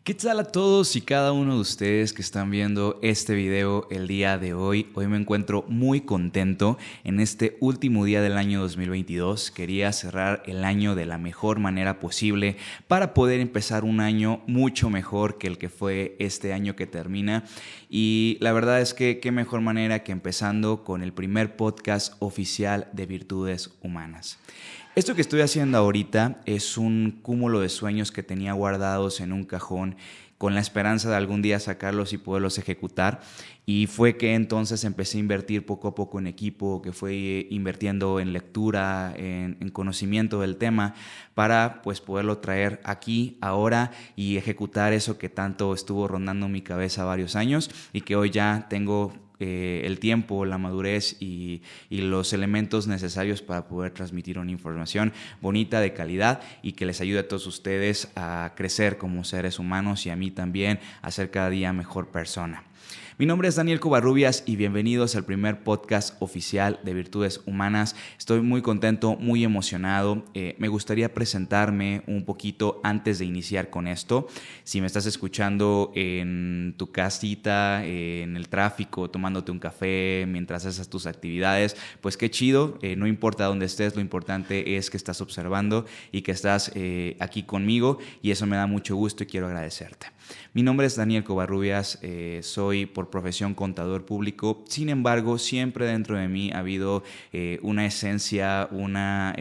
¿Qué tal a todos y cada uno de ustedes que están viendo este video el día de hoy? Hoy me encuentro muy contento en este último día del año 2022. Quería cerrar el año de la mejor manera posible para poder empezar un año mucho mejor que el que fue este año que termina. Y la verdad es que qué mejor manera que empezando con el primer podcast oficial de Virtudes Humanas. Esto que estoy haciendo ahorita es un cúmulo de sueños que tenía guardados en un cajón con la esperanza de algún día sacarlos y poderlos ejecutar. Y fue que entonces empecé a invertir poco a poco en equipo, que fue invirtiendo en lectura, en conocimiento del tema, para pues poderlo traer aquí, ahora y ejecutar eso que tanto estuvo rondando mi cabeza varios años y que hoy ya tengo el tiempo, la madurez y los elementos necesarios para poder transmitir una información bonita, de calidad y que les ayude a todos ustedes a crecer como seres humanos y a mí también a ser cada día mejor persona. Mi nombre es Daniel Covarrubias y bienvenidos al primer podcast oficial de Virtudes Humanas. Estoy muy contento, muy emocionado. Me gustaría presentarme un poquito antes de iniciar con esto. Si me estás escuchando en tu casita, en el tráfico, tomándote un café mientras haces tus actividades, pues qué chido. No importa dónde estés, lo importante es que estás observando y que estás aquí conmigo y eso me da mucho gusto y quiero agradecerte. Mi nombre es Daniel Covarrubias, soy por profesión contador público. Sin embargo, siempre dentro de mí ha habido una esencia, una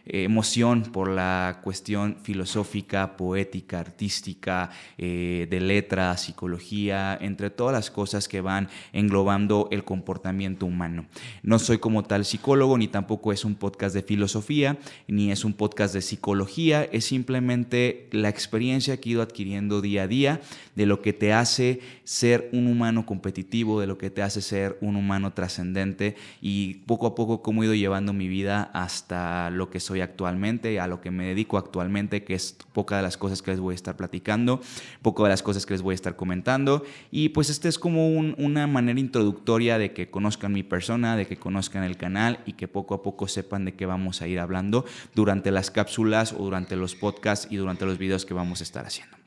emoción por la cuestión filosófica, poética, artística, de letra, psicología, entre todas las cosas que van englobando el comportamiento humano. No soy como tal psicólogo, ni tampoco es un podcast de filosofía, ni es un podcast de psicología, es simplemente la experiencia que he ido adquiriendo día a día de lo que te hace ser un humano competitivo, de lo que te hace ser un humano trascendente y poco a poco cómo he ido llevando mi vida hasta lo que soy actualmente, a lo que me dedico actualmente, que es poca de las cosas que les voy a estar platicando, poco de las cosas que les voy a estar comentando y pues este es como una manera introductoria de que conozcan mi persona, de que conozcan el canal y que poco a poco sepan de qué vamos a ir hablando durante las cápsulas o durante los podcasts y durante los videos que vamos a estar haciendo.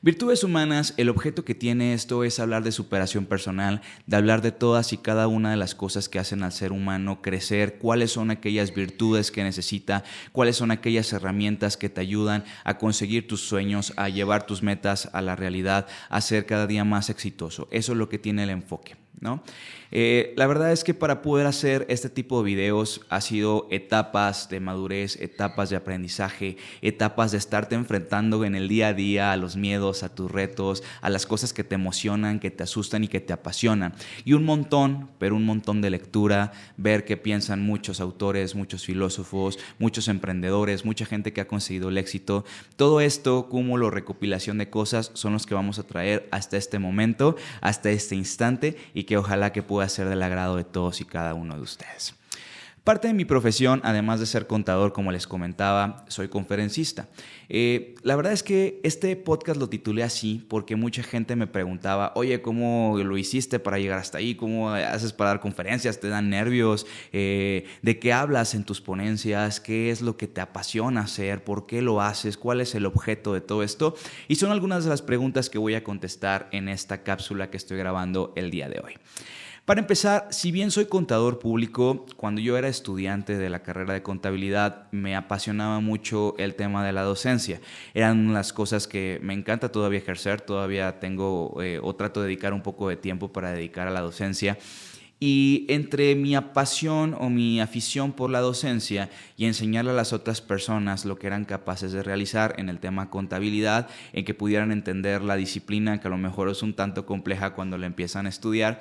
Virtudes Humanas, el objeto que tiene esto es hablar de superación personal, de hablar de todas y cada una de las cosas que hacen al ser humano crecer, cuáles son aquellas virtudes que necesita, cuáles son aquellas herramientas que te ayudan a conseguir tus sueños, a llevar tus metas a la realidad, a ser cada día más exitoso. Eso es lo que tiene el enfoque, ¿no? La verdad es que para poder hacer este tipo de videos ha sido etapas de madurez, etapas de aprendizaje, etapas de estarte enfrentando en el día a día a los miedos, a tus retos, a las cosas que te emocionan, que te asustan y que te apasionan. Y un montón, pero un montón de lectura, ver qué piensan muchos autores, muchos filósofos, muchos emprendedores, mucha gente que ha conseguido el éxito. Todo esto, cúmulo, recopilación de cosas, son los que vamos a traer hasta este momento, hasta este instante y que ojalá que pueda ser del agrado de todos y cada uno de ustedes. Parte de mi profesión, además de ser contador, como les comentaba, soy conferencista. La verdad es que este podcast lo titulé así porque mucha gente me preguntaba, oye, ¿cómo lo hiciste para llegar hasta ahí? ¿Cómo haces para dar conferencias? ¿Te dan nervios? ¿De qué hablas en tus ponencias? ¿Qué es lo que te apasiona hacer? ¿Por qué lo haces? ¿Cuál es el objeto de todo esto? Y son algunas de las preguntas que voy a contestar en esta cápsula que estoy grabando el día de hoy. Para empezar, si bien soy contador público, cuando yo era estudiante de la carrera de contabilidad me apasionaba mucho el tema de la docencia. Eran las cosas que me encanta todavía ejercer, todavía tengo o trato de dedicar un poco de tiempo para dedicar a la docencia. Y entre mi pasión o mi afición por la docencia y enseñarle a las otras personas lo que eran capaces de realizar en el tema contabilidad, en que pudieran entender la disciplina que a lo mejor es un tanto compleja cuando la empiezan a estudiar,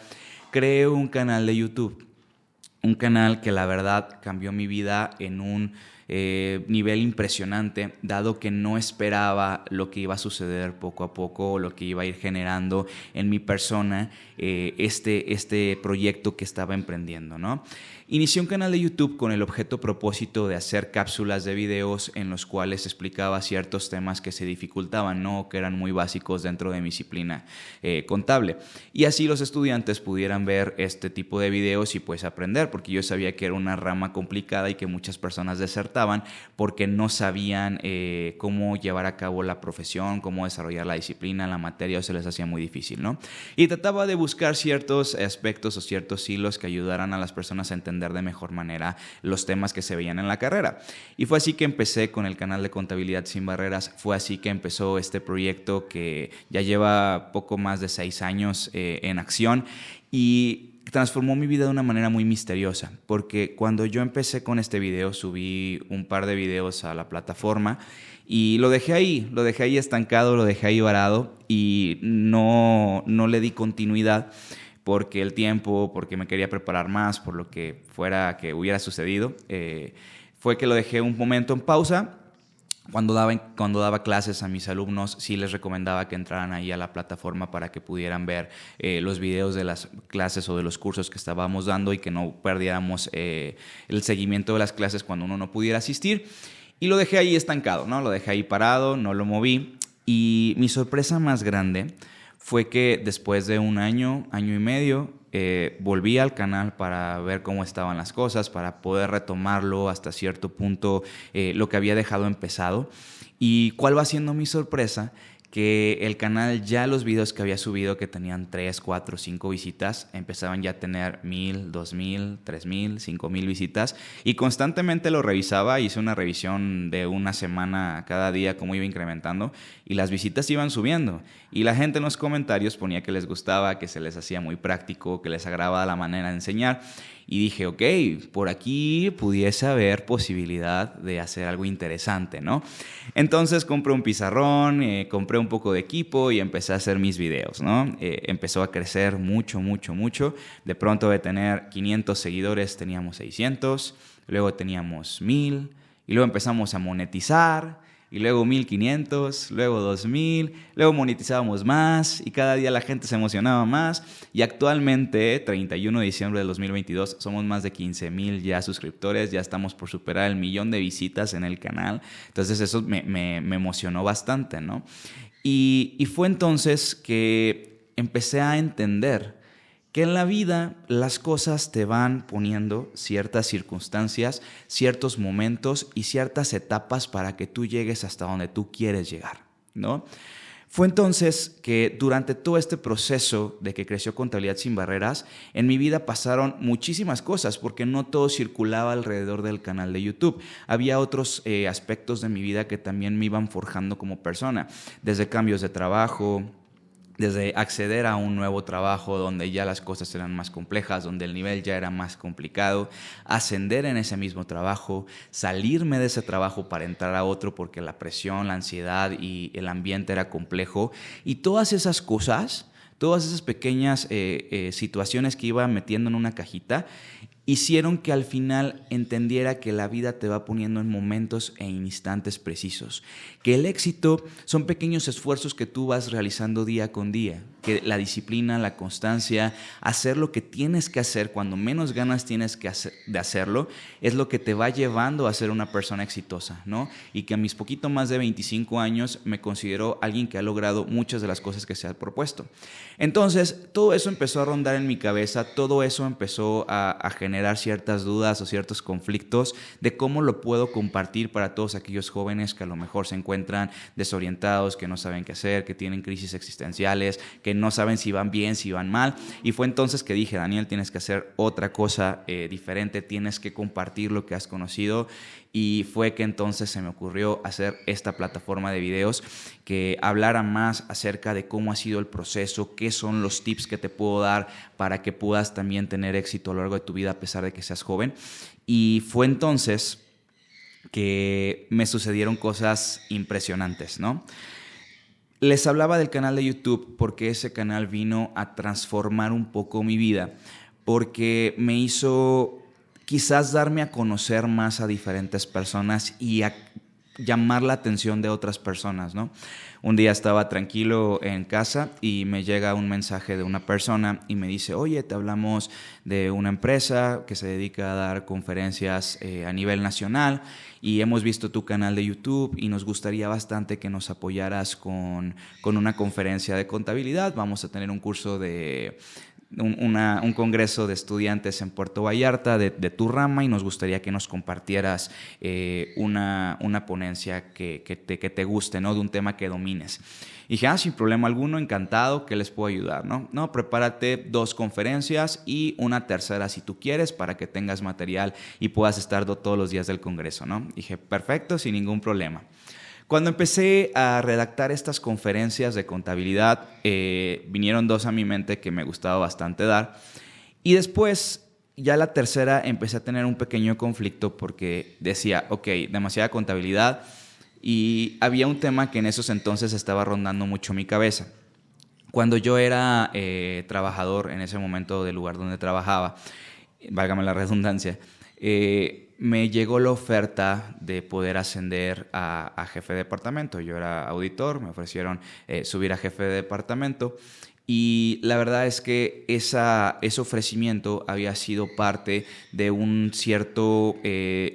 creé un canal de YouTube. Un canal que la verdad cambió mi vida en un nivel impresionante, dado que no esperaba lo que iba a suceder poco a poco o lo que iba a ir generando en mi persona este proyecto que estaba emprendiendo, ¿no? Inicié un canal de YouTube con el propósito de hacer cápsulas de videos en los cuales explicaba ciertos temas que se dificultaban, ¿no? Que eran muy básicos dentro de mi disciplina contable. Y así los estudiantes pudieran ver este tipo de videos y pues aprender, porque yo sabía que era una rama complicada y que muchas personas desertaban contrataban porque no sabían cómo llevar a cabo la profesión, cómo desarrollar la disciplina, la materia, o se les hacía muy difícil, ¿no? Y trataba de buscar ciertos aspectos o ciertos hilos que ayudaran a las personas a entender de mejor manera los temas que se veían en la carrera. Y fue así que empecé con el canal de Contabilidad Sin Barreras, fue así que empezó este proyecto que ya lleva poco más de 6 años en acción y transformó mi vida de una manera muy misteriosa, porque cuando yo empecé con este video, subí un par de videos a la plataforma y lo dejé ahí estancado, lo dejé ahí varado y no le di continuidad porque el tiempo, porque me quería preparar más, por lo que fuera que hubiera sucedido, fue que lo dejé un momento en pausa. Cuando daba clases a mis alumnos, sí les recomendaba que entraran ahí a la plataforma para que pudieran ver los videos de las clases o de los cursos que estábamos dando y que no perdiéramos el seguimiento de las clases cuando uno no pudiera asistir. Y lo dejé ahí estancado, ¿no? Lo dejé ahí parado, no lo moví. Y mi sorpresa más grande fue que después de un año y medio, volví al canal para ver cómo estaban las cosas, para poder retomarlo hasta cierto punto, lo que había dejado empezado. ¿Y cuál va siendo mi sorpresa? Que el canal, ya los videos que había subido que tenían 3, 4, 5 visitas, empezaban ya a tener 1,000, 2,000, 3,000, 5,000 visitas y constantemente lo revisaba, hice una revisión de una semana cada día cómo iba incrementando y las visitas iban subiendo y la gente en los comentarios ponía que les gustaba, que se les hacía muy práctico, que les agradaba la manera de enseñar. Y dije, ok, por aquí pudiese haber posibilidad de hacer algo interesante, ¿no? Entonces compré un pizarrón, compré un poco de equipo y empecé a hacer mis videos, ¿no? Empezó a crecer mucho. De pronto de tener 500 seguidores teníamos 600, luego teníamos 1,000 y luego empezamos a monetizar. Y luego 1,500, luego 2,000, luego monetizábamos más y cada día la gente se emocionaba más. Y actualmente, 31 de diciembre del 2022, somos más de 15,000 ya suscriptores, ya estamos por superar el 1,000,000 de visitas en el canal. Entonces eso me emocionó bastante, ¿no? Y fue entonces que empecé a entender que en la vida las cosas te van poniendo ciertas circunstancias, ciertos momentos y ciertas etapas para que tú llegues hasta donde tú quieres llegar, ¿no? Fue entonces que durante todo este proceso de que creció Contabilidad Sin Barreras, en mi vida pasaron muchísimas cosas porque no todo circulaba alrededor del canal de YouTube. Había otros aspectos de mi vida que también me iban forjando como persona, desde cambios de trabajo, desde acceder a un nuevo trabajo donde ya las cosas eran más complejas, donde el nivel ya era más complicado, ascender en ese mismo trabajo, salirme de ese trabajo para entrar a otro porque la presión, la ansiedad y el ambiente era complejo. Y todas esas cosas, todas esas pequeñas situaciones que iba metiendo en una cajita, hicieron que al final entendiera que la vida te va poniendo en momentos e instantes precisos, que el éxito son pequeños esfuerzos que tú vas realizando día con día, que la disciplina, la constancia, hacer lo que tienes que hacer cuando menos ganas tienes de hacerlo, es lo que te va llevando a ser una persona exitosa, ¿no? Y que a mis poquito más de 25 años me considero alguien que ha logrado muchas de las cosas que se ha propuesto. Entonces, todo eso empezó a rondar en mi cabeza, todo eso empezó a generar ciertas dudas o ciertos conflictos de cómo lo puedo compartir para todos aquellos jóvenes que a lo mejor se encuentran desorientados, que no saben qué hacer, que tienen crisis existenciales, que no saben si van bien, si van mal. Y fue entonces que dije, Daniel, tienes que hacer otra cosa diferente, tienes que compartir lo que has conocido. Y fue que entonces se me ocurrió hacer esta plataforma de videos que hablara más acerca de cómo ha sido el proceso, qué son los tips que te puedo dar para que puedas también tener éxito a lo largo de tu vida a pesar de que seas joven. Y fue entonces que me sucedieron cosas impresionantes, ¿no? Les hablaba del canal de YouTube porque ese canal vino a transformar un poco mi vida, porque me hizo quizás darme a conocer más a diferentes personas y a llamar la atención de otras personas, ¿no? Un día estaba tranquilo en casa y me llega un mensaje de una persona y me dice, oye, te hablamos de una empresa que se dedica a dar conferencias a nivel nacional y hemos visto tu canal de YouTube y nos gustaría bastante que nos apoyaras con una conferencia de contabilidad. Vamos a tener un curso de un congreso de estudiantes en Puerto Vallarta de tu rama y nos gustaría que nos compartieras una ponencia que te guste, ¿no? De un tema que domines. Y dije, sin problema alguno, encantado, ¿qué les puedo ayudar? No, prepárate 2 conferencias y una tercera si tú quieres para que tengas material y puedas estar todos los días del congreso, ¿no? Dije, perfecto, sin ningún problema. Cuando empecé a redactar estas conferencias de contabilidad, vinieron 2 a mi mente que me gustaba bastante dar. Y después, ya la tercera, empecé a tener un pequeño conflicto porque decía, ok, demasiada contabilidad. Y había un tema que en esos entonces estaba rondando mucho mi cabeza. Cuando yo era trabajador en ese momento del lugar donde trabajaba, válgame la redundancia, me llegó la oferta de poder ascender a jefe de departamento. Yo era auditor, me ofrecieron subir a jefe de departamento. Y la verdad es que ese ofrecimiento había sido parte de un cierto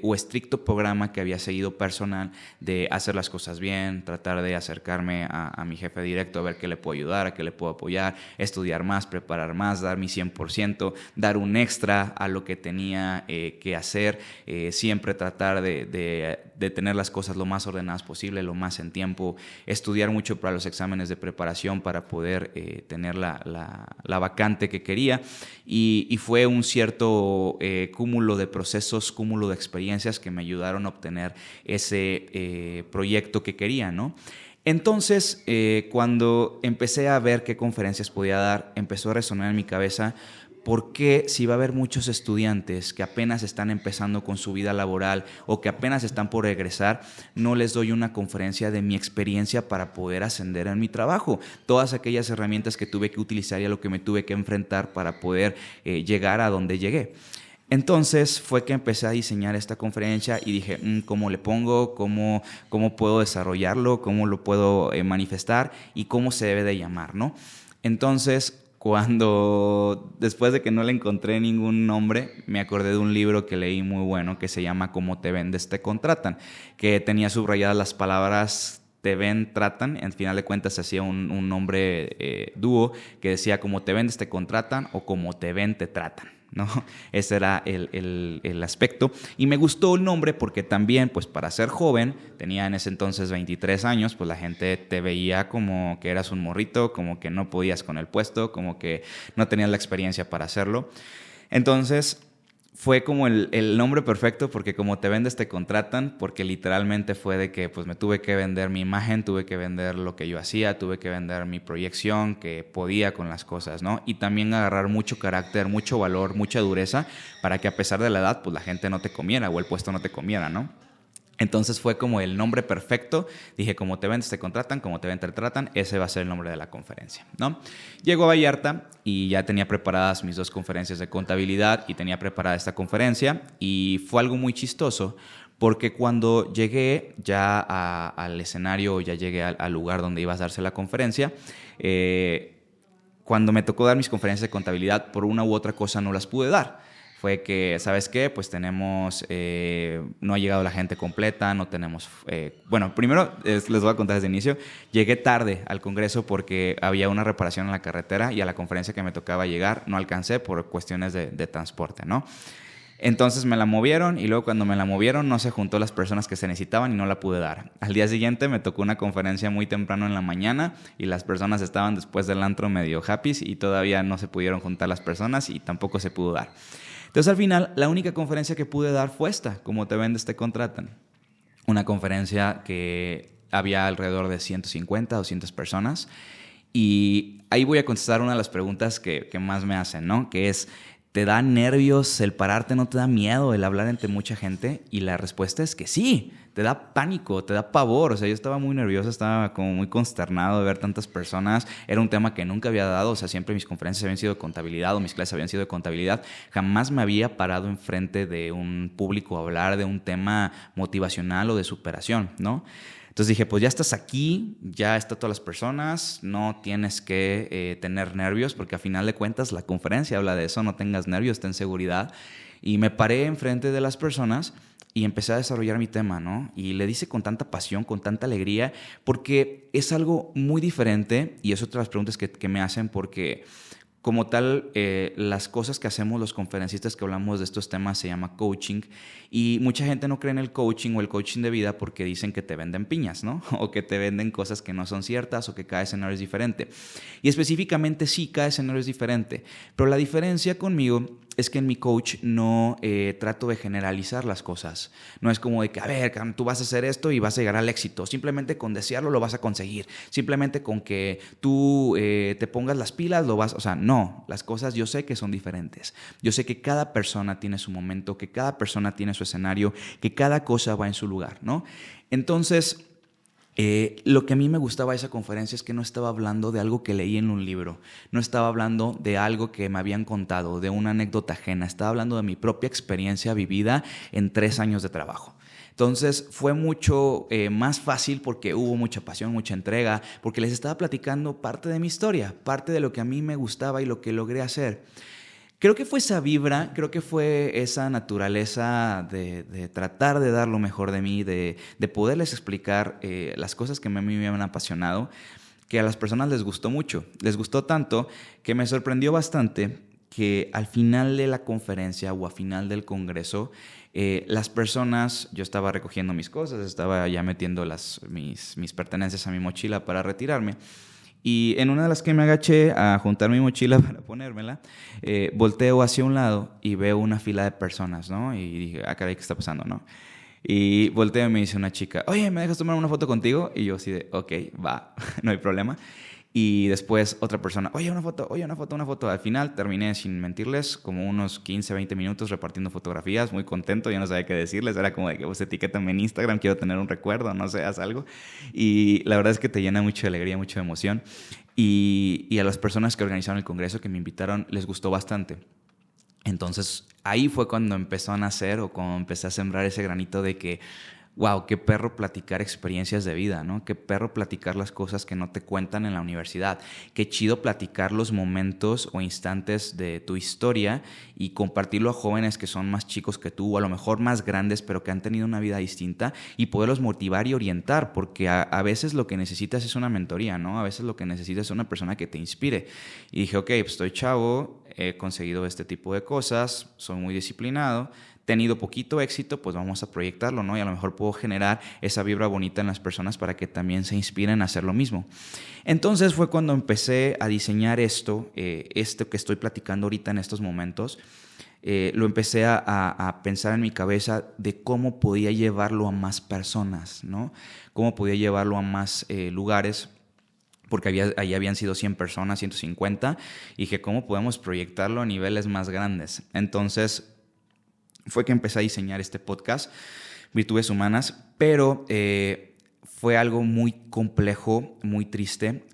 o estricto programa que había seguido personal de hacer las cosas bien, tratar de acercarme a mi jefe directo, a ver qué le puedo ayudar, a qué le puedo apoyar, estudiar más, preparar más, dar mi 100%, dar un extra a lo que tenía que hacer, siempre tratar de tener las cosas lo más ordenadas posible, lo más en tiempo, estudiar mucho para los exámenes de preparación para poder tener la vacante que quería y fue un cierto cúmulo de procesos, cúmulo de experiencias que me ayudaron a obtener ese proyecto que quería, ¿no? Entonces, cuando empecé a ver qué conferencias podía dar, empezó a resonar en mi cabeza ¿por qué si va a haber muchos estudiantes que apenas están empezando con su vida laboral o que apenas están por egresar, no les doy una conferencia de mi experiencia para poder ascender en mi trabajo? Todas aquellas herramientas que tuve que utilizar y a lo que me tuve que enfrentar para poder llegar a donde llegué. Entonces fue que empecé a diseñar esta conferencia y dije, ¿cómo le pongo? ¿Cómo puedo desarrollarlo? ¿Cómo lo puedo manifestar? ¿Y cómo se debe de llamar, ¿no? Entonces, después de que no le encontré ningún nombre, me acordé de un libro que leí muy bueno que se llama Cómo te vendes, te contratan, que tenía subrayadas las palabras te ven, tratan. En final de cuentas hacía un nombre dúo que decía Cómo te vendes, te contratan o Cómo te ven, te tratan, ¿no? Ese era el aspecto y me gustó el nombre porque también, pues para ser joven, tenía en ese entonces 23 años, pues la gente te veía como que eras un morrito, como que no podías con el puesto, como que no tenías la experiencia para hacerlo. Entonces fue como el nombre perfecto porque Como te vendes te contratan, porque literalmente fue de que pues me tuve que vender mi imagen, tuve que vender lo que yo hacía, tuve que vender mi proyección, que podía con las cosas, ¿no? Y también agarrar mucho carácter, mucho valor, mucha dureza para que a pesar de la edad pues la gente no te comiera o el puesto no te comiera, ¿no? Entonces fue como el nombre perfecto. Dije, Como te vendes te contratan, Como te ven te tratan, ese va a ser el nombre de la conferencia, ¿no? Llego a Vallarta y ya tenía preparadas mis 2 conferencias de contabilidad y tenía preparada esta conferencia y fue algo muy chistoso porque cuando llegué ya al escenario, ya llegué al lugar donde iba a darse la conferencia, cuando me tocó dar mis conferencias de contabilidad, por una u otra cosa no las pude dar. Fue que, ¿sabes qué? Pues no ha llegado la gente completa, no tenemos... bueno, primero les voy a contar desde el inicio. Llegué tarde al congreso porque había una reparación en la carretera y a la conferencia que me tocaba llegar no alcancé por cuestiones de transporte, ¿no? Entonces me la movieron y luego cuando me la movieron no se juntó las personas que se necesitaban y no la pude dar. Al día siguiente me tocó una conferencia muy temprano en la mañana y las personas estaban después del antro medio happy y todavía no se pudieron juntar las personas y tampoco se pudo dar. Entonces al final la única conferencia que pude dar fue esta, Como te vendes te contratan. Una conferencia que había alrededor de 150, 200 personas y ahí voy a contestar una de las preguntas que más me hacen, ¿no? Que es, ¿te da nervios el pararte? ¿No te da miedo el hablar ante mucha gente? Y la respuesta es que sí, te da pánico, te da pavor. O sea, yo estaba muy nervioso, estaba como muy consternado de ver tantas personas. Era un tema que nunca había dado. O sea, siempre mis conferencias habían sido de contabilidad o mis clases habían sido de contabilidad. Jamás me había parado enfrente de un público a hablar de un tema motivacional o de superación, ¿no? Entonces dije, pues ya estás aquí, ya están todas las personas, no tienes que tener nervios porque a final de cuentas la conferencia habla de eso, no tengas nervios, ten seguridad. Y me paré enfrente de las personas y empecé a desarrollar mi tema, ¿no? Y le dice con tanta pasión, con tanta alegría, porque es algo muy diferente y es otra de las preguntas que me hacen porque como tal, las cosas que hacemos los conferencistas que hablamos de estos temas se llama coaching, y mucha gente no cree en el coaching o el coaching de vida porque dicen que te venden piñas, ¿no? O que te venden cosas que no son ciertas o que cada escenario es diferente. Y específicamente sí, cada escenario es diferente, pero la diferencia conmigo es que en mi coach no trato de generalizar las cosas. No es como de que, a ver, tú vas a hacer esto y vas a llegar al éxito. Simplemente con desearlo lo vas a conseguir. Simplemente con que tú te pongas las pilas lo vas... O sea, no. Las cosas yo sé que son diferentes. Yo sé que cada persona tiene su momento, que cada persona tiene su escenario, que cada cosa va en su lugar, ¿no? Entonces... lo que a mí me gustaba de esa conferencia es que no estaba hablando de algo que leí en un libro, no estaba hablando de algo que me habían contado, de una anécdota ajena, estaba hablando de mi propia experiencia vivida en 3 años de trabajo. Entonces fue mucho más fácil porque hubo mucha pasión, mucha entrega, porque les estaba platicando parte de mi historia, parte de lo que a mí me gustaba y lo que logré hacer. Creo que fue esa vibra, creo que fue esa naturaleza de tratar de dar lo mejor de mí, de poderles explicar las cosas que a mí me han apasionado, que a las personas les gustó mucho. Les gustó tanto que me sorprendió bastante que al final de la conferencia o al final del congreso, las personas, yo estaba recogiendo mis cosas, estaba ya metiendo mis pertenencias a mi mochila para retirarme. Y en una de las que me agaché a juntar mi mochila para ponérmela, volteo hacia un lado y veo una fila de personas, ¿no? Y dije, caray, ¿qué está pasando, no? Y volteo y me dice una chica, oye, ¿me dejas tomar una foto contigo? Y yo así de, ok, va, no hay problema. Y después otra persona, oye, una foto. Al final terminé, sin mentirles, como unos 15, 20 minutos repartiendo fotografías, muy contento, yo no sabía qué decirles, era como de que pues etiquétame en Instagram, quiero tener un recuerdo, no sé, haz algo. Y la verdad es que te llena mucho de alegría, mucha emoción. Y a las personas que organizaron el congreso, que me invitaron, les gustó bastante. Entonces ahí fue cuando empezó a nacer o cuando empecé a sembrar ese granito de que wow, qué perro platicar experiencias de vida, ¿no? Qué perro platicar las cosas que no te cuentan en la universidad. Qué chido platicar los momentos o instantes de tu historia y compartirlo a jóvenes que son más chicos que tú o a lo mejor más grandes pero que han tenido una vida distinta y poderlos motivar y orientar, porque a veces lo que necesitas es una mentoría, ¿no? A veces lo que necesitas es una persona que te inspire. Y dije, ok, pues estoy chavo, he conseguido este tipo de cosas, soy muy disciplinado, tenido poquito éxito, pues vamos a proyectarlo, ¿no? Y a lo mejor puedo generar esa vibra bonita en las personas para que también se inspiren a hacer lo mismo. Entonces fue cuando empecé a diseñar esto que estoy platicando ahorita en estos momentos. Lo empecé a pensar en mi cabeza de cómo podía llevarlo a más personas, ¿no? Cómo podía llevarlo a más lugares, porque ahí habían sido 100 personas, 150, y dije, ¿cómo podemos proyectarlo a niveles más grandes? Entonces fue que empecé a diseñar este podcast, Virtudes Humanas, pero fue algo muy complejo, muy triste,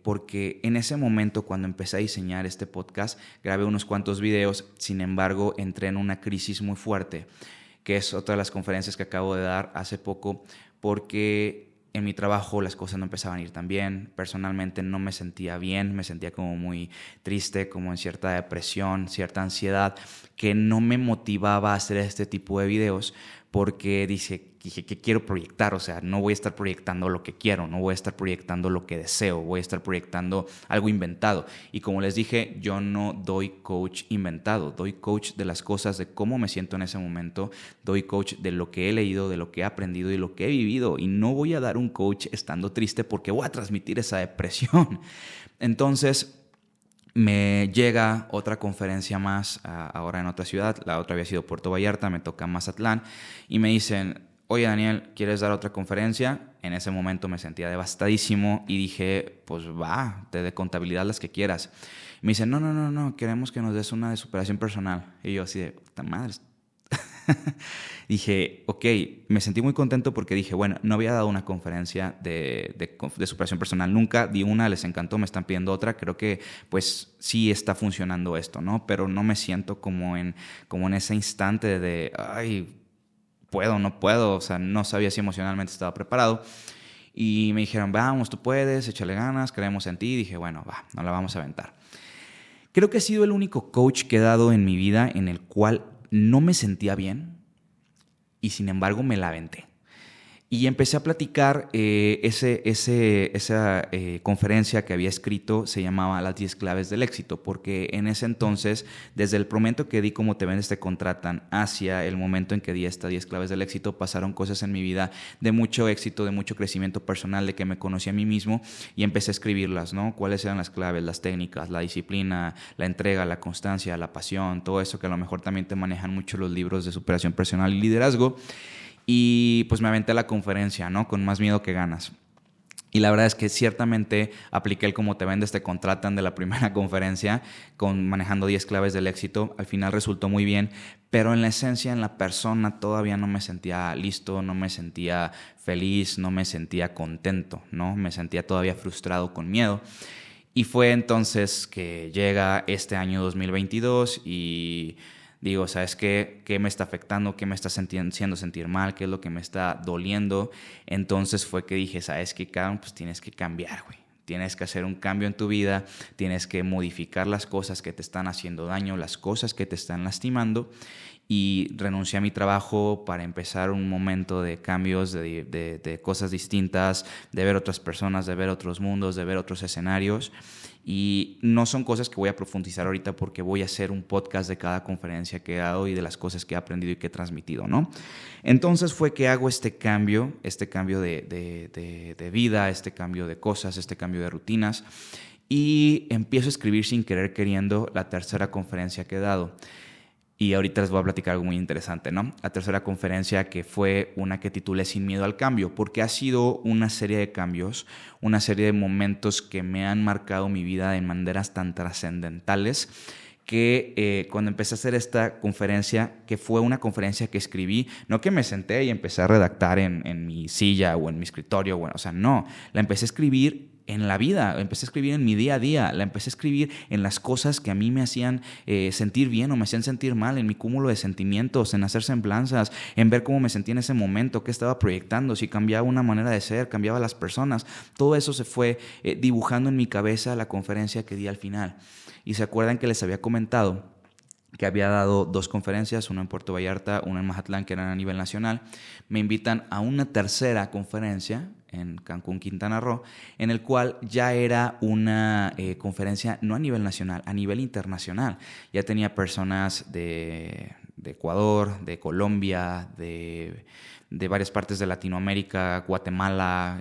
porque en ese momento cuando empecé a diseñar este podcast, grabé unos cuantos videos, sin embargo entré en una crisis muy fuerte, que es otra de las conferencias que acabo de dar hace poco, porque en mi trabajo las cosas no empezaban a ir tan bien, personalmente no me sentía bien, me sentía como muy triste, como en cierta depresión, cierta ansiedad, que no me motivaba a hacer este tipo de videos porque dije que quiero proyectar, o sea, no voy a estar proyectando lo que quiero, no voy a estar proyectando lo que deseo, voy a estar proyectando algo inventado. Y como les dije, yo no doy coach inventado, doy coach de las cosas, de cómo me siento en ese momento, doy coach de lo que he leído, de lo que he aprendido y lo que he vivido. Y no voy a dar un coach estando triste porque voy a transmitir esa depresión. Entonces me llega otra conferencia más, ahora en otra ciudad, la otra había sido Puerto Vallarta, me toca Mazatlán, y me dicen, oye Daniel, ¿quieres dar otra conferencia? En ese momento me sentía devastadísimo y dije, pues va, te de contabilidad las que quieras. Me dicen, no, queremos que nos des una de superación personal. Y yo así de, puta madre. Dije, ok, me sentí muy contento porque dije, bueno, no había dado una conferencia de superación personal, nunca di una, les encantó, me están pidiendo otra, creo que pues sí está funcionando esto, ¿no? Pero no me siento como en ese instante de, ay, puedo, no puedo, o sea, no sabía si emocionalmente estaba preparado. Y me dijeron, vamos, tú puedes, échale ganas, creemos en ti. Y dije, bueno, va, no la vamos a aventar. Creo que he sido el único coach que he dado en mi vida en el cual no me sentía bien y sin embargo me la aventé. Y empecé a platicar, esa conferencia que había escrito se llamaba Las 10 claves del éxito, porque en ese entonces, desde el momento que di Cómo te vendes, te contratan, hacia el momento en que di estas 10 claves del éxito, pasaron cosas en mi vida de mucho éxito, de mucho crecimiento personal, de que me conocí a mí mismo y empecé a escribirlas, ¿no? ¿Cuáles eran las claves, las técnicas, la disciplina, la entrega, la constancia, la pasión, todo eso que a lo mejor también te manejan mucho los libros de superación personal y liderazgo? Y pues me aventé a la conferencia, ¿no? Con más miedo que ganas. Y la verdad es que ciertamente apliqué el Cómo te vendes, te contratan de la primera conferencia, manejando 10 claves del éxito. Al final resultó muy bien, pero en la esencia, en la persona, todavía no me sentía listo, no me sentía feliz, no me sentía contento, ¿no? Me sentía todavía frustrado, con miedo. Y fue entonces que llega este año 2022 y digo, ¿sabes qué? ¿Qué me está afectando? ¿Qué me está haciendo sentir mal? ¿Qué es lo que me está doliendo? Entonces fue que dije, ¿sabes qué, cabrón? Pues tienes que cambiar, güey. Tienes que hacer un cambio en tu vida, tienes que modificar las cosas que te están haciendo daño, las cosas que te están lastimando. Y renuncié a mi trabajo para empezar un momento de cambios, de cosas distintas, de ver otras personas, de ver otros mundos, de ver otros escenarios. Y no son cosas que voy a profundizar ahorita porque voy a hacer un podcast de cada conferencia que he dado y de las cosas que he aprendido y que he transmitido, ¿no? Entonces fue que hago este cambio de vida, este cambio de cosas, este cambio de rutinas, y empiezo a escribir sin querer queriendo la tercera conferencia que he dado. Y ahorita les voy a platicar algo muy interesante, ¿no? La tercera conferencia, que fue una que titulé Sin miedo al cambio, porque ha sido una serie de cambios, una serie de momentos que me han marcado mi vida de maneras tan trascendentales que cuando empecé a hacer esta conferencia, que fue una conferencia que escribí, no que me senté y empecé a redactar en mi silla o en mi escritorio, bueno, o sea, no, la empecé a escribir en la vida, la empecé a escribir en mi día a día, la empecé a escribir en las cosas que a mí me hacían sentir bien o me hacían sentir mal, en mi cúmulo de sentimientos, en hacer semblanzas, en ver cómo me sentía en ese momento, qué estaba proyectando, si cambiaba una manera de ser, cambiaba las personas. Todo eso se fue dibujando en mi cabeza la conferencia que di al final. Y se acuerdan que les había comentado que había dado 2 conferencias, una en Puerto Vallarta, una en Mazatlán, que eran a nivel nacional. Me invitan a una tercera conferencia en Cancún, Quintana Roo, en el cual ya era una conferencia no a nivel nacional, a nivel internacional. Ya tenía personas de Ecuador, de Colombia, de varias partes de Latinoamérica, Guatemala,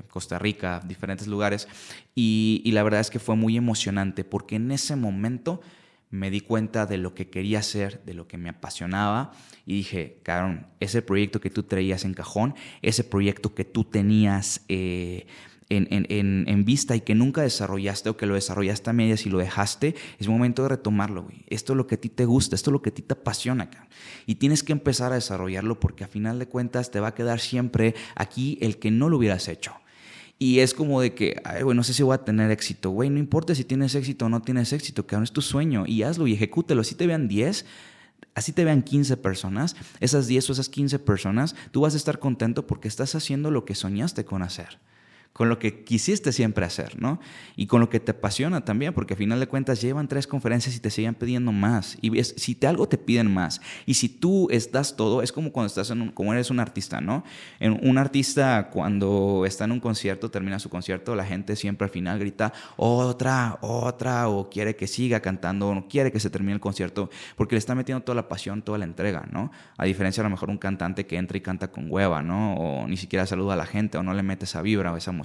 Costa Rica, diferentes lugares. Y la verdad es que fue muy emocionante porque en ese momento me di cuenta de lo que quería hacer, de lo que me apasionaba, y dije, cabrón, ese proyecto que tú traías en cajón, ese proyecto que tú tenías en vista y que nunca desarrollaste, o que lo desarrollaste a medias y lo dejaste, es momento de retomarlo, güey. Esto es lo que a ti te gusta, esto es lo que a ti te apasiona, cabrón. Y tienes que empezar a desarrollarlo porque a final de cuentas te va a quedar siempre aquí el que no lo hubieras hecho. Y es como de que, ay, güey, no sé si voy a tener éxito. Güey, no importa si tienes éxito o no tienes éxito, cabrón, es tu sueño. Y hazlo y ejecútelo. Así te vean 10, así te vean 15 personas. Esas 10 o esas 15 personas, tú vas a estar contento porque estás haciendo lo que soñaste con hacer, con lo que quisiste siempre hacer, ¿no? Y con lo que te apasiona también, porque al final de cuentas llevan 3 conferencias y te siguen pidiendo más. Y si algo te piden más, y si tú das todo, es como cuando estás como eres un artista, ¿no? Un artista cuando está en un concierto, termina su concierto, la gente siempre al final grita otra, o quiere que siga cantando, o no quiere que se termine el concierto, porque le está metiendo toda la pasión, toda la entrega, ¿no? A diferencia a lo mejor un cantante que entra y canta con hueva, ¿no? O ni siquiera saluda a la gente, o no le mete esa vibra o esa emoción.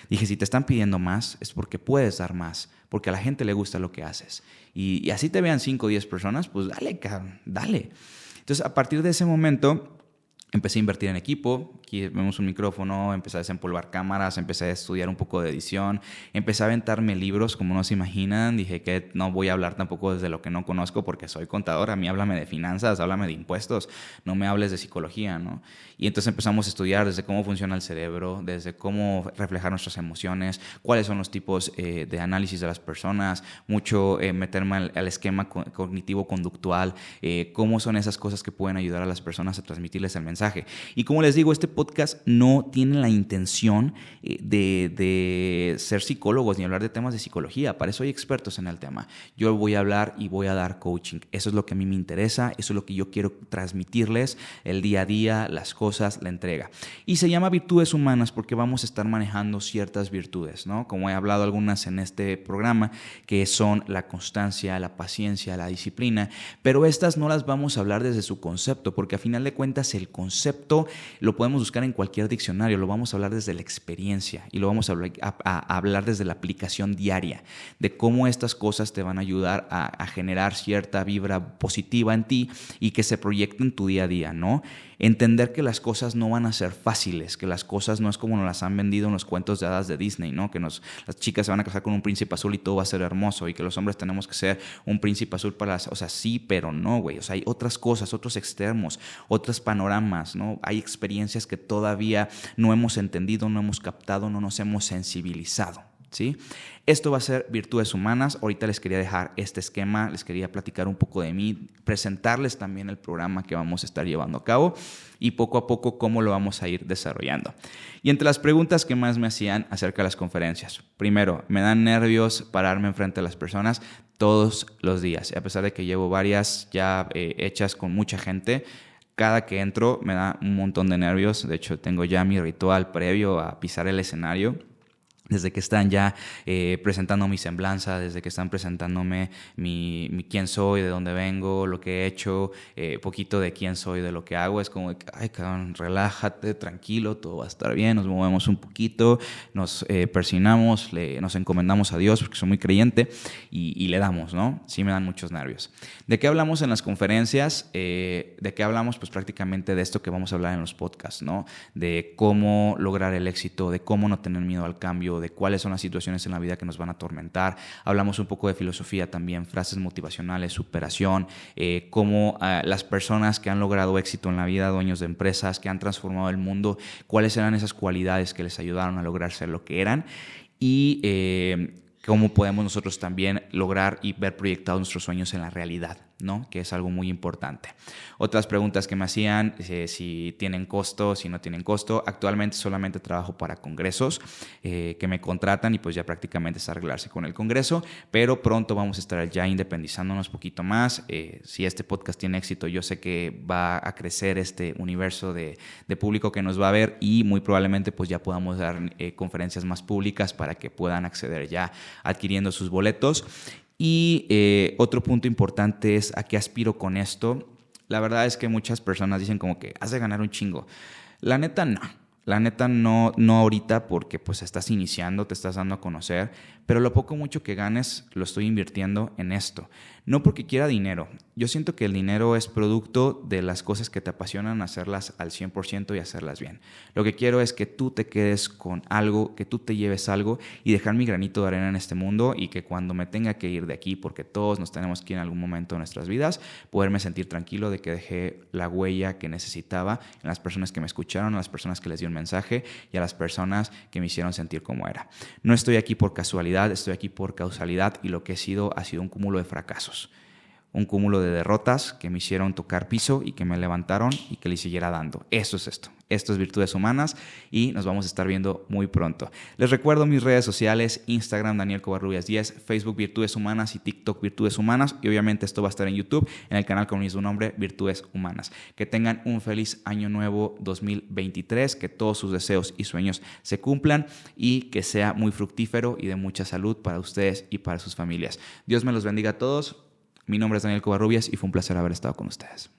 Dije, si te están pidiendo más, es porque puedes dar más, porque a la gente le gusta lo que haces. Y así te vean 5 o 10 personas, pues dale, cabrón, dale. Entonces, a partir de ese momento, empecé a invertir en equipo. Aquí vemos un micrófono, empecé a desempolvar cámaras, empecé a estudiar un poco de edición, empecé a aventarme libros como no se imaginan. Dije que no voy a hablar tampoco desde lo que no conozco porque soy contador. A mí háblame de finanzas, háblame de impuestos, no me hables de psicología, ¿no? Y entonces empezamos a estudiar desde cómo funciona el cerebro, desde cómo reflejar nuestras emociones, cuáles son los tipos de análisis de las personas, mucho meterme al esquema cognitivo-conductual, cómo son esas cosas que pueden ayudar a las personas a transmitirles el mensaje. mensaje. Y como les digo, este podcast no tiene la intención de ser psicólogos ni hablar de temas de psicología. Para eso hay expertos en el tema. Yo voy a hablar y voy a dar coaching. Eso es lo que a mí me interesa, eso es lo que yo quiero transmitirles, el día a día, las cosas, la entrega. Y se llama Virtudes Humanas porque vamos a estar manejando ciertas virtudes, ¿no? Como he hablado algunas en este programa, que son la constancia, la paciencia, la disciplina, pero estas no las vamos a hablar desde su concepto, porque a final de cuentas el concepto lo podemos buscar en cualquier diccionario, lo vamos a hablar desde la experiencia y lo vamos a hablar desde la aplicación diaria, de cómo estas cosas te van a ayudar a generar cierta vibra positiva en ti y que se proyecte en tu día a día, ¿no? Entender que las cosas no van a ser fáciles, que las cosas no es como nos las han vendido en los cuentos de hadas de Disney, ¿no? Que las chicas se van a casar con un príncipe azul y todo va a ser hermoso y que los hombres tenemos que ser un príncipe azul para las... O sea, sí, pero no, güey. O sea, hay otras cosas, otros extremos, otros panoramas, ¿no? Hay experiencias que todavía no hemos entendido, no hemos captado, no nos hemos sensibilizado, ¿sí? Esto va a ser Virtudes Humanas. Ahorita les quería dejar este esquema, les quería platicar un poco de mí, presentarles también el programa que vamos a estar llevando a cabo y poco a poco cómo lo vamos a ir desarrollando. Y entre las preguntas que más me hacían acerca de las conferencias, primero, me dan nervios pararme enfrente de las personas todos los días, a pesar de que llevo varias ya hechas con mucha gente. Cada que entro me da un montón de nervios. De hecho, tengo ya mi ritual previo a pisar el escenario. Desde que están ya presentando mi semblanza, desde que están presentándome mi quién soy, de dónde vengo, lo que he hecho, poquito de quién soy, de lo que hago, es como, ay, cabrón, relájate, tranquilo, todo va a estar bien, nos movemos un poquito, nos persignamos, nos encomendamos a Dios, porque soy muy creyente, y le damos, ¿no? Sí me dan muchos nervios. ¿De qué hablamos en las conferencias? ¿De qué hablamos? Pues prácticamente de esto que vamos a hablar en los podcasts, ¿no? De cómo lograr el éxito, de cómo no tener miedo al cambio, de cuáles son las situaciones en la vida que nos van a atormentar. Hablamos un poco de filosofía también, frases motivacionales, superación, cómo las personas que han logrado éxito en la vida, dueños de empresas, que han transformado el mundo, cuáles eran esas cualidades que les ayudaron a lograr ser lo que eran y cómo podemos nosotros también lograr y ver proyectados nuestros sueños en la realidad, ¿no? Que es algo muy importante. Otras preguntas que me hacían, si tienen costo, si no tienen costo. Actualmente solamente trabajo para congresos que me contratan y pues ya prácticamente es arreglarse con el congreso, pero pronto vamos a estar ya independizándonos un poquito más. Si este podcast tiene éxito, yo sé que va a crecer este universo de público que nos va a ver y muy probablemente pues ya podamos dar conferencias más públicas para que puedan acceder ya adquiriendo sus boletos. Y otro punto importante es a qué aspiro con esto. La verdad es que muchas personas dicen como que has de ganar un chingo. La neta no. La neta no ahorita porque pues estás iniciando, te estás dando a conocer, pero lo poco mucho que ganes lo estoy invirtiendo en esto. No porque quiera dinero. Yo siento que el dinero es producto de las cosas que te apasionan, hacerlas al 100% y hacerlas bien. Lo que quiero es que tú te quedes con algo, que tú te lleves algo y dejar mi granito de arena en este mundo y que cuando me tenga que ir de aquí, porque todos nos tenemos que ir en algún momento de nuestras vidas, poderme sentir tranquilo de que dejé la huella que necesitaba en las personas que me escucharon, en las personas que les di un mensaje y a las personas que me hicieron sentir como era. No estoy aquí por casualidad, estoy aquí por causalidad y lo que he sido ha sido un cúmulo de fracasos. Un cúmulo de derrotas que me hicieron tocar piso y que me levantaron y que le siguiera dando. Eso es esto. Esto es Virtudes Humanas y nos vamos a estar viendo muy pronto. Les recuerdo mis redes sociales, Instagram Daniel Covarrubias 10, Facebook Virtudes Humanas y TikTok Virtudes Humanas. Y obviamente esto va a estar en YouTube, en el canal con el mismo nombre, Virtudes Humanas. Que tengan un feliz año nuevo 2023, que todos sus deseos y sueños se cumplan y que sea muy fructífero y de mucha salud para ustedes y para sus familias. Dios me los bendiga a todos. Mi nombre es Daniel Covarrubias y fue un placer haber estado con ustedes.